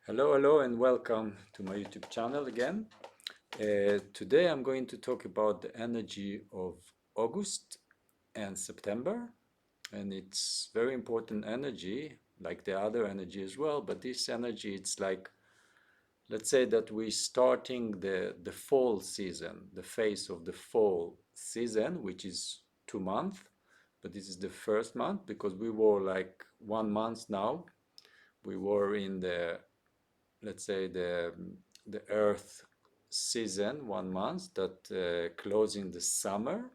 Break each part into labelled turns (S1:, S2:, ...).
S1: Hello, and welcome to my YouTube channel again. Today I'm going to talk about the energy of August and September, and it's very important energy, like the other energy as well. But this energy, it's like, let's say that we're starting the fall season, the phase of the fall season, which is 2 months. But this is the first month because we were like 1 month now. We were in the, let's say, the Earth season 1 month that closing the summer.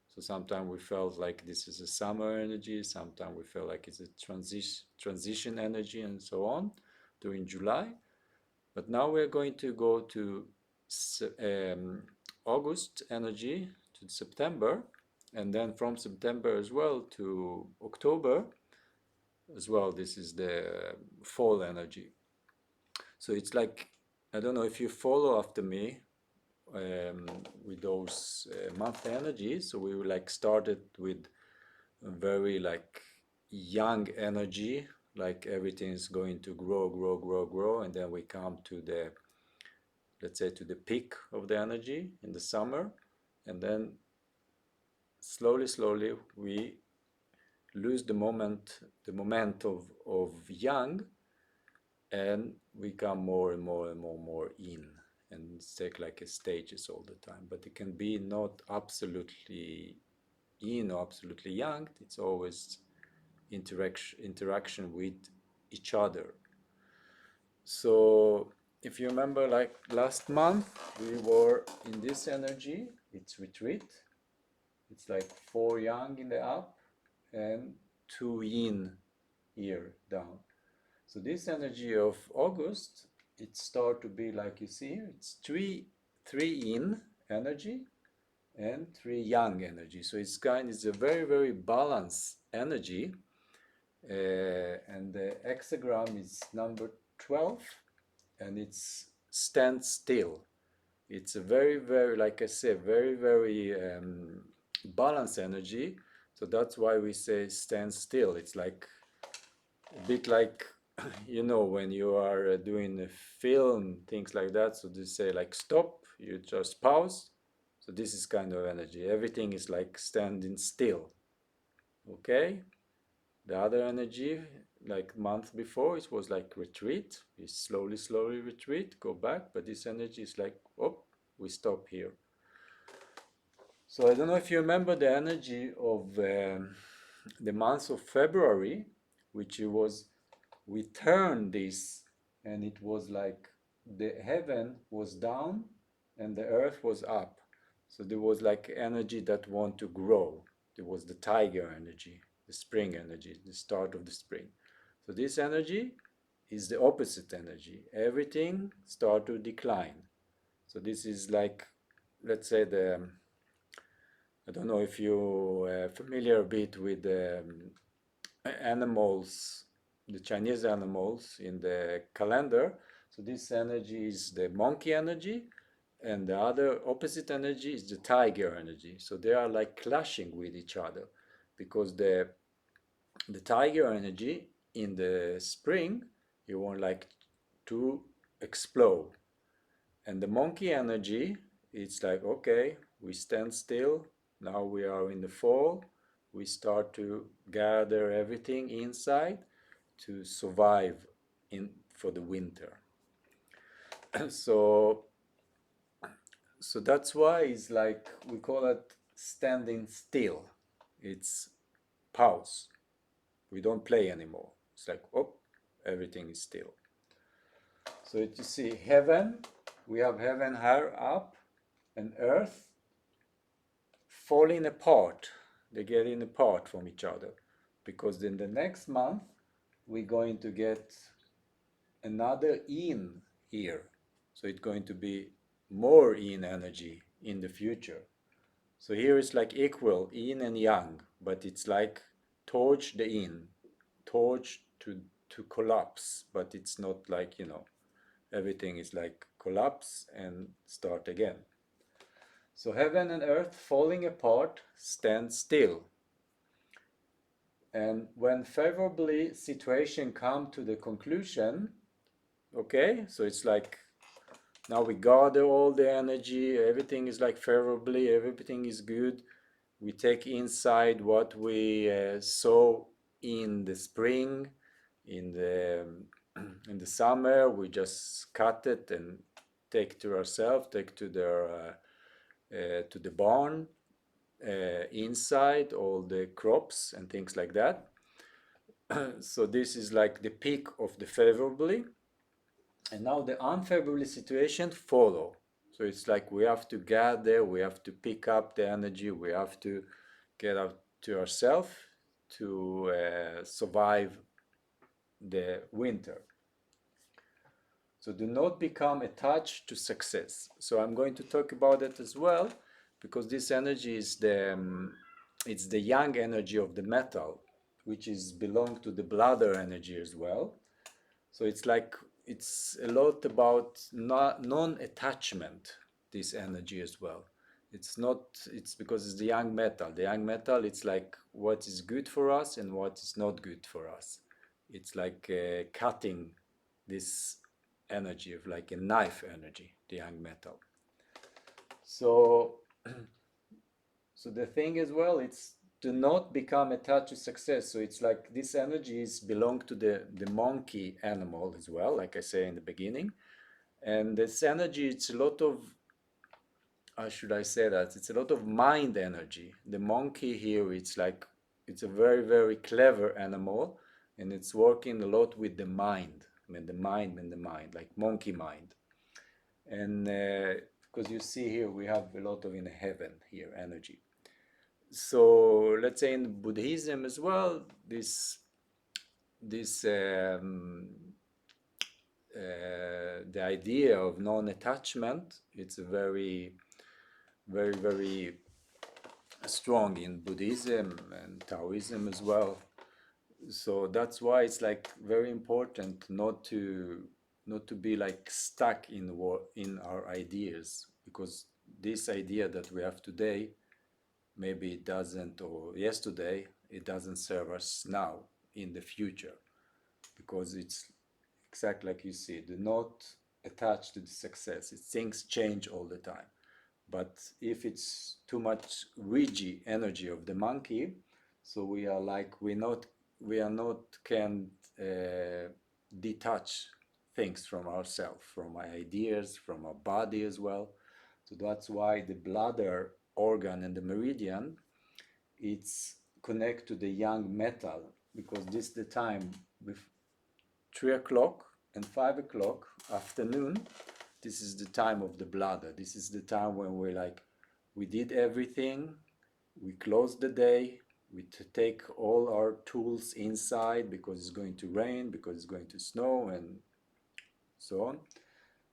S1: So sometimes we felt like this is a summer energy, sometimes we felt like it's a transition energy, and so on during July. But now we're going to go to August energy to September, and then from September as well to October as well. This is the fall energy. So it's like, I don't know if you follow after me with those month energies. So we like started with a very like young energy, like everything is going to grow, and then we come to the, let's say, to the peak of the energy in the summer, and then slowly we lose the moment of young, and we come more and more in, and it's take like a stages all the time, but it can be not absolutely in or absolutely young. It's always interaction with each other. So if you remember, like last month we were in this energy, it's retreat. It's like 4 yang in the up and 2 yin here down. So this energy of August, it start to be like you see here, it's three yin energy and 3 yang energy. So it's a very balanced energy, and the hexagram is number 12, and it's stand still. It's a very, like I said, very balanced energy. So that's why we say stand still. It's like a bit like when you are doing a film, things like that. So they say like stop, you just pause. So this is kind of energy. Everything is like standing still. Okay. The other energy, like month before, it was like retreat. We slowly retreat, go back. But this energy is like, oh, we stop here. So I don't know if you remember the energy of the month of February, which it was, we turned this, and it was like the heaven was down and the earth was up. So there was like energy that want to grow. There was the tiger energy, the spring energy, the start of the spring. So this energy is the opposite energy. Everything start to decline. So this is like, let's say, I don't know if you are familiar a bit with animals, the Chinese animals in the calendar. So this energy is the monkey energy, and the other opposite energy is the tiger energy. So they are like clashing with each other, because the tiger energy in the spring, you want like to explode, and the monkey energy, it's like, okay, we stand still. Now we are in the fall. We start to gather everything inside to survive in for the winter. so so that's why it's like we call it standing still. It's pause. We don't play anymore. It's like, oh, everything is still. So you see heaven, we have heaven higher up, and earth falling apart. They're getting apart from each other, because in the next month we're going to get another yin here. So it's going to be more yin energy in the future. So here it's like equal yin and yang, but it's like towards the yin, towards to collapse, but it's not like, everything is like collapse and start again. So heaven and earth falling apart, stand still. And when favorably situation come to the conclusion, Okay, so it's like now we gather all the energy, everything is like favorably, everything is good. We take inside what we saw in the spring, in the in the summer. We just cut it and take to ourselves, take to the barn, inside all the crops and things like that. So this is like the peak of the favorably, and now the unfavorable situation follow. So it's like we have to gather, we have to pick up the energy, we have to get out to ourselves to survive the winter. So do not become attached to success. So I'm going to talk about it as well, because this energy is it's the yang energy of the metal, which is belong to the bladder energy as well. So it's like it's a lot about non-attachment, this energy as well. It's not, it's because it's the young metal. The young metal, it's like what is good for us and what is not good for us. It's like cutting this energy of like a knife energy, the young metal. So so the thing as well, it's to not become attached to success. So it's like this energy is belong to the monkey animal as well, like I say in the beginning. And this energy, it's a lot of, how should I say that? It's a lot of mind energy. The monkey here, it's like it's a very, very clever animal, and it's working a lot with the mind. I mean the mind and the mind, like monkey mind. And because you see here we have a lot of in heaven here energy. So let's say in Buddhism as well, this the idea of non-attachment, it's a very very very strong in Buddhism and Taoism as well. So that's why it's like very important not to be like stuck in our ideas, because this idea that we have today, maybe it doesn't, or yesterday it doesn't serve us now in the future, because it's exactly like you see, do not attach to the success. Things change all the time. But if it's too much rigid energy of the monkey, so we are like we are not can detach things from ourselves, from our ideas, from our body as well. So that's why the bladder organ and the meridian, it's connect to the young metal, because this is the time with 3 o'clock and 5 o'clock afternoon. This is the time of the bladder. This is the time when we're like, we did everything, we close the day, we take all our tools inside because it's going to rain, because it's going to snow, and so on.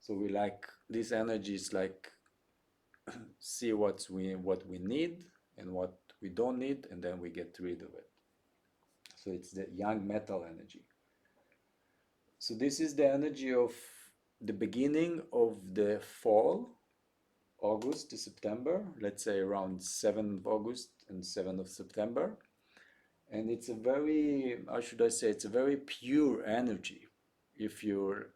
S1: So we like this energy is like see what we need and what we don't need, and then we get rid of it. So it's the young metal energy. So this is the energy of the beginning of the fall, August to September, let's say around 7th of August and 7th of September. And it's a very, how should I say, it's a very pure energy. If you're,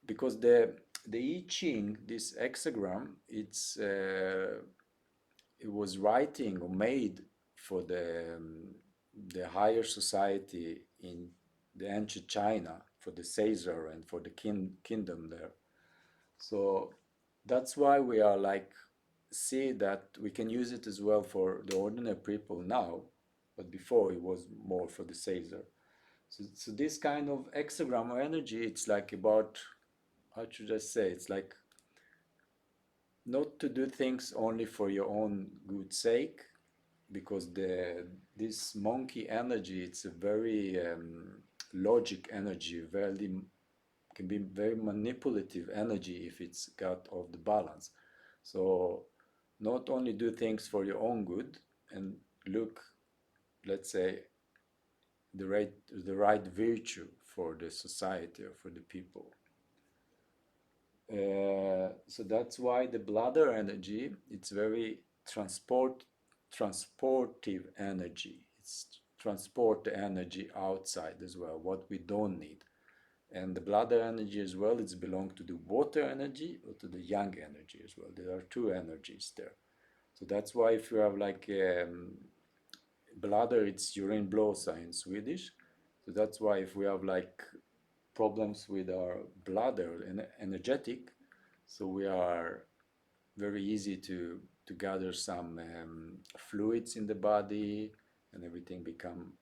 S1: because the I Ching, this hexagram, it was writing or made for the higher society in the ancient China, for the Caesar and for the kingdom there. So that's why we are like see that we can use it as well for the ordinary people now, but before it was more for the Caesar. So this kind of hexagram or energy, it's like about, how should I say, it's like not to do things only for your own good sake, because this monkey energy, it's a very logic energy, very can be very manipulative energy if it's got off the balance. So not only do things for your own good and look, let's say, the right virtue for the society or for the people. So that's why the bladder energy, it's very transportive energy. It's transport the energy outside as well, what we don't need. And the bladder energy as well, it's belong to the water energy or to the yang energy as well. There are two energies there. So that's why if you have like bladder, it's urinblåsa in Swedish. So that's why if we have like problems with our bladder and energetic, so we are very easy to gather some fluids in the body, and everything become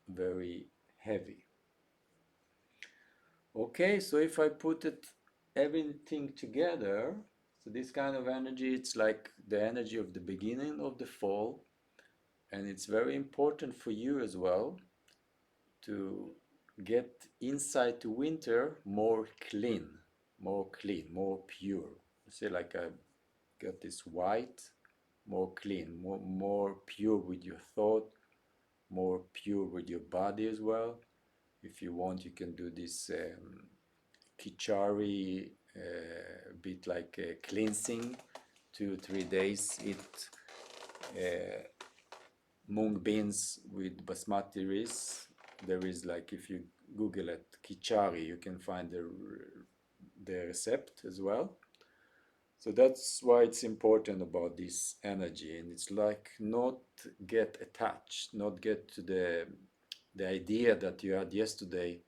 S1: very heavy. Okay, so if I put it everything together, so this kind of energy, it's like the energy of the beginning of the fall, and it's very important for you as well to get inside to winter more clean, more pure. Say like I got this white, more clean, more pure with your thought, more pure with your body as well. If you want, you can do this kichari, bit like cleansing, 2 3 days. Eat mung beans with basmati rice. There is like, if you Google it, kichari, you can find the recipe as well. So that's why it's important about this energy, and it's like not get attached, not get to the idea that you had yesterday.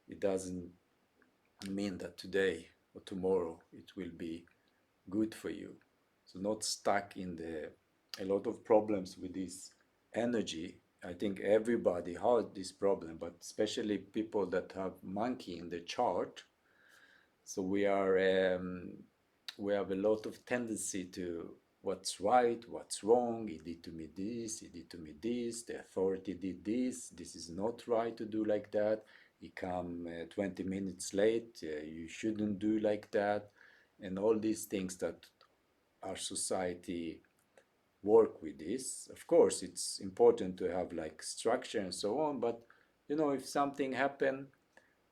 S1: It doesn't mean that today or tomorrow it will be good for you. So not stuck in a lot of problems with this energy. I think everybody has this problem, but especially people that have monkey in the chart. So we have a lot of tendency to what's right, what's wrong. He did to me this, he did to me this, the authority did this. This is not right to do like that. He come 20 minutes late. You shouldn't do like that, and all these things that our society work with this. Of course, it's important to have like structure and so on, but if something happen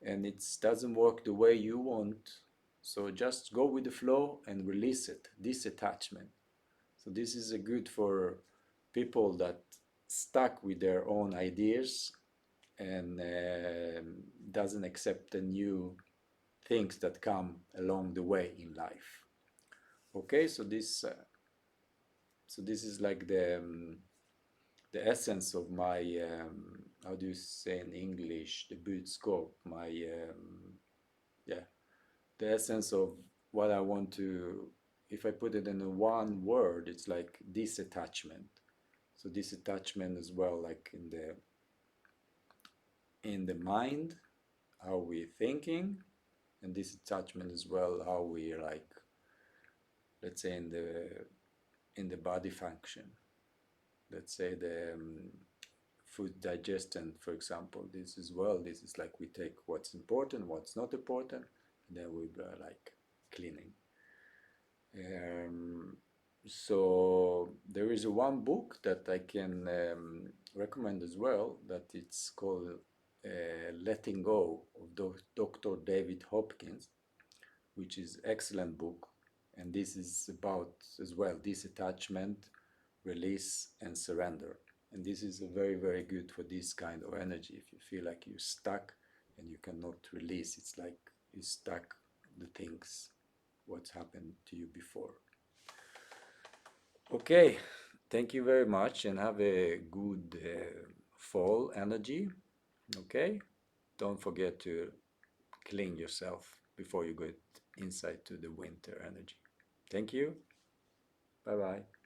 S1: and it doesn't work the way you want, so just go with the flow and release it, this attachment. So this is a good for people that stuck with their own ideas and doesn't accept the new things that come along the way in life. Okay, so this is like the essence of my how do you say in English, the budskap, my yeah, the essence of what I want to, if I put it in a one word, it's like disattachment. So disattachment as well, like in the mind, how we're thinking, and disattachment as well, how we like, let's say in the body function. Let's say the food digestion, for example. This as well. This is like we take what's important, what's not important, and then we like cleaning. So there is one book that I can recommend as well, that it's called Letting Go of Dr. David Hopkins, which is excellent book. And this is about as well disattachment, release, and surrender. And this is very, very good for this kind of energy. If you feel like you're stuck and you cannot release, it's like you stuck the things, what's happened to you before. Okay, thank you very much and have a good fall energy. Okay, don't forget to clean yourself before you go inside to the winter energy. Thank you. Bye bye.